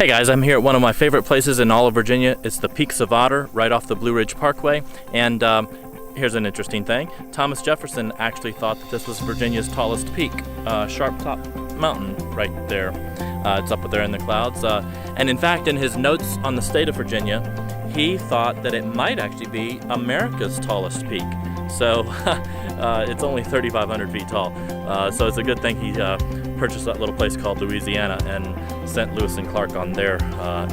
Hey guys, I'm here at one of my favorite places in all of Virginia. It's the Peaks of Otter, right off the Blue Ridge Parkway. And here's an interesting thing. Thomas Jefferson actually thought that this was Virginia's tallest peak, Sharp Top Mountain right there. It's up there in the clouds. And in fact, in his notes on the state of Virginia, he thought that it might actually be America's tallest peak. So it's only 3,500 feet tall. So it's a good thing he purchased that little place called Louisiana and sent Lewis and Clark on their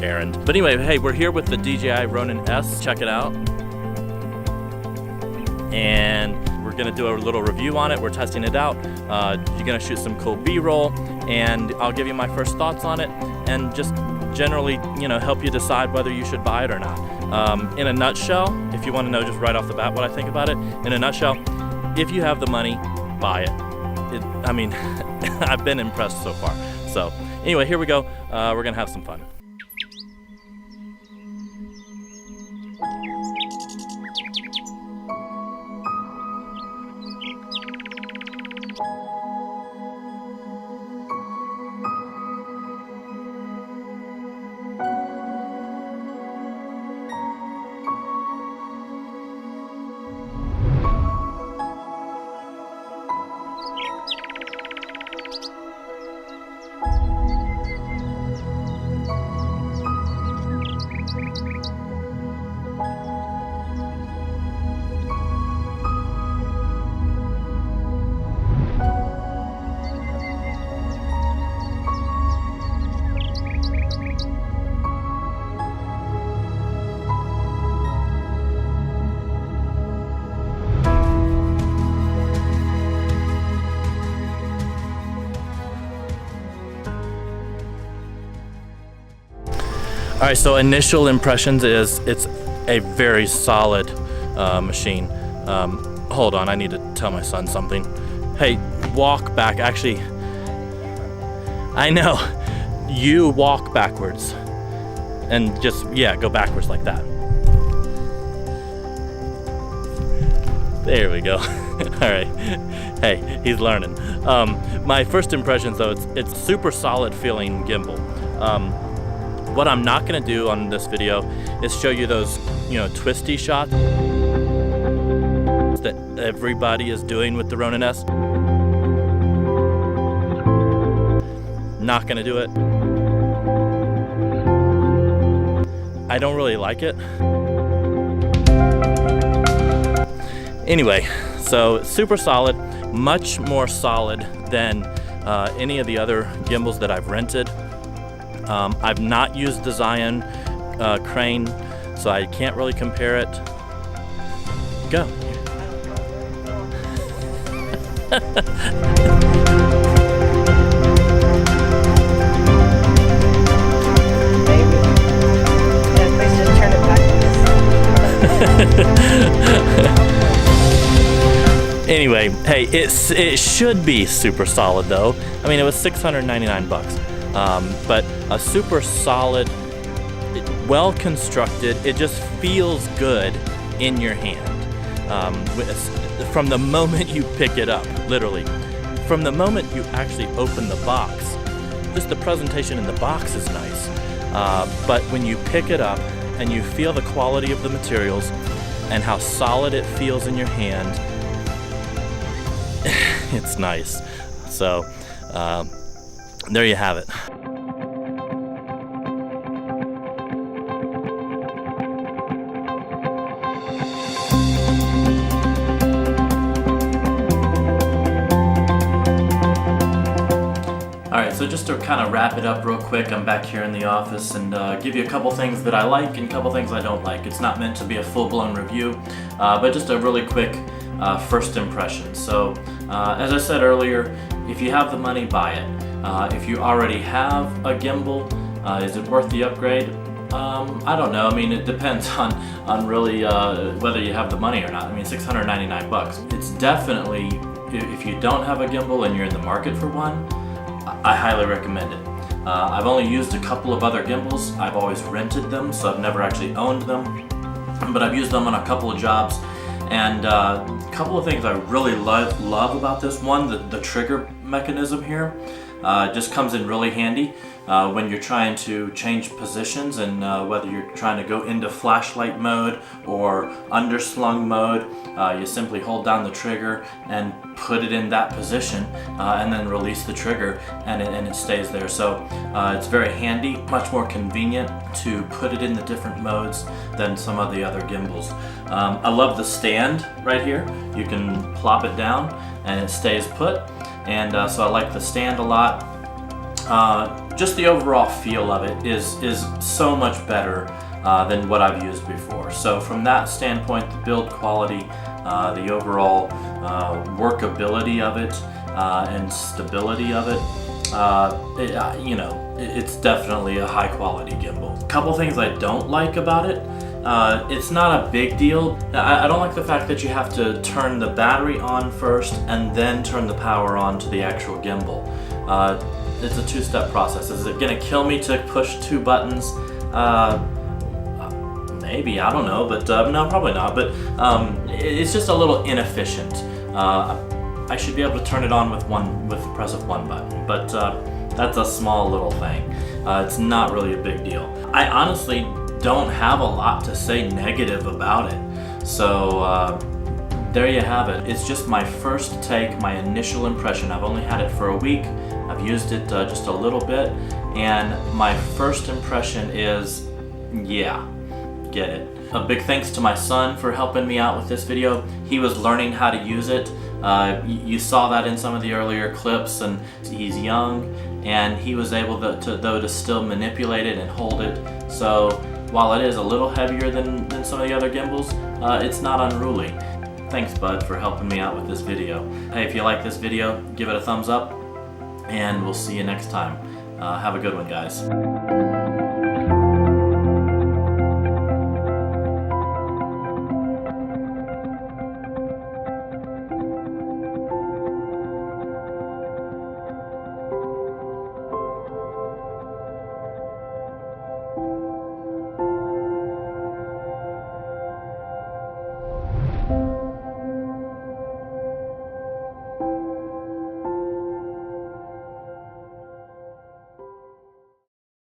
errand. But anyway, hey, we're here with the DJI Ronin S. Check it out. And we're gonna do a little review on it. We're testing it out. You're gonna shoot some cool B-roll, and I'll give you my first thoughts on it, and just generally, help you decide whether you should buy it or not. In a nutshell, if you want to know just right off the bat what I think about it, in a nutshell, if you have the money, buy it. I mean, I've been impressed so far. So anyway, here we go. We're gonna have some fun. All right, so initial impressions is it's a very solid machine. Hold on, I need to tell my son something. Hey, walk back. Actually, I know. You walk backwards. And just, yeah, go backwards like that. There we go. All right. Hey, he's learning. My first impressions, though, it's super solid feeling gimbal. What I'm not gonna do on this video is show you those, twisty shots that everybody is doing with the Ronin S. Not gonna do it. I don't really like it. Anyway, so super solid, much more solid than any of the other gimbals that I've rented. I've not used the Zion crane, so I can't really compare it. Go. Anyway, hey, it should be super solid though. I mean, it was 699 bucks. But a super solid, well constructed, it just feels good in your hand. From the moment you pick it up, literally. From the moment you actually open the box, just the presentation in the box is nice. But when you pick it up and you feel the quality of the materials and how solid it feels in your hand, it's nice. So, there you have it. Alright, so just to kind of wrap it up real quick, I'm back here in the office and give you a couple things that I like and a couple things I don't like. It's not meant to be a full-blown review, but just a really quick first impression. So, as I said earlier, if you have the money, buy it. If you already have a gimbal, is it worth the upgrade? I don't know. I mean, it depends on really whether you have the money or not. I mean, 699 bucks. It's definitely, if you don't have a gimbal and you're in the market for one, I highly recommend it. I've only used a couple of other gimbals. I've always rented them, so I've never actually owned them. But I've used them on a couple of jobs. And a couple of things I really love about this. One, the trigger mechanism here. Just comes in really handy when you're trying to change positions, and whether you're trying to go into flashlight mode or underslung mode, you simply hold down the trigger and put it in that position, and then release the trigger, and it stays there. So it's very handy, much more convenient to put it in the different modes than some of the other gimbals. I love the stand right here. You can plop it down and it stays put, and so I like the stand a lot. Just the overall feel of it is so much better than what I've used before. So from that standpoint, the build quality, the overall workability of it, and stability of it, it's definitely a high quality gimbal. A couple things I don't like about it. It's not a big deal. I don't like the fact that you have to turn the battery on first and then turn the power on to the actual gimbal. It's a two-step process. Is it gonna kill me to push 2 buttons? Maybe, I don't know, but no, probably not. But it's just a little inefficient. I should be able to turn it on with the press of 1 button, but that's a small little thing. It's not really a big deal. I honestly don't have a lot to say negative about it. So there you have it. It's just my first take, my initial impression. I've only had it for a week. I've used it just a little bit, and my first impression is, yeah, get it. A big thanks to my son for helping me out with this video. He was learning how to use it. You saw that in some of the earlier clips, and he's young, and he was able to still manipulate it and hold it. So while it is a little heavier than some of the other gimbals, it's not unruly. Thanks, bud, for helping me out with this video. Hey, if you like this video, give it a thumbs up, and we'll see you next time. Have a good one, guys.